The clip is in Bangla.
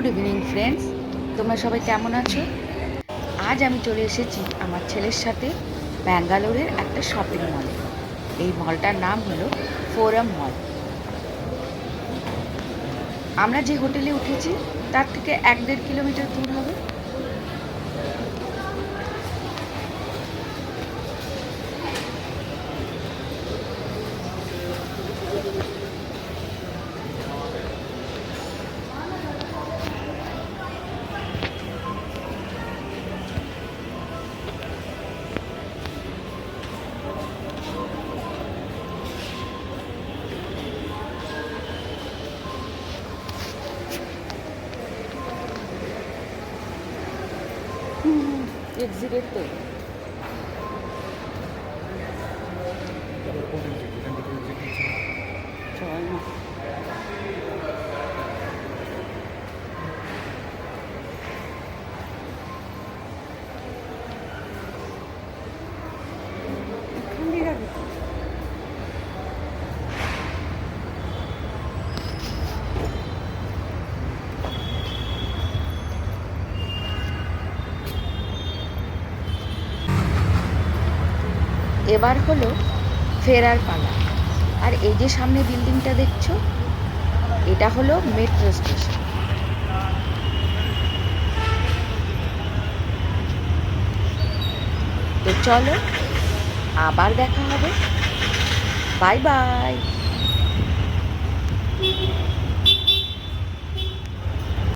ইভিনিং ফ্রেন্ডস, তোমরা সবাই কেমন আছো? আজ আমি চলে এসেছি আমার ছেলের সাথে ব্যাঙ্গালোরের একটা শপিং মলে। এই মলটার নাম হলো ফোরাম মল। আমরা যে হোটেলে উঠেছি তার থেকে 1-1.5 কিলোমিটার দূর হবে। এক্সিটের তো চল না। এখান দিয়ে যাবে তো। এবার হলো ফেরার পালা। আর এই যে সামনে বিল্ডিংটা দেখছো, এটা হলো মেট্রো স্টেশন। তো চলো, আবার দেখা হবে। Bye bye.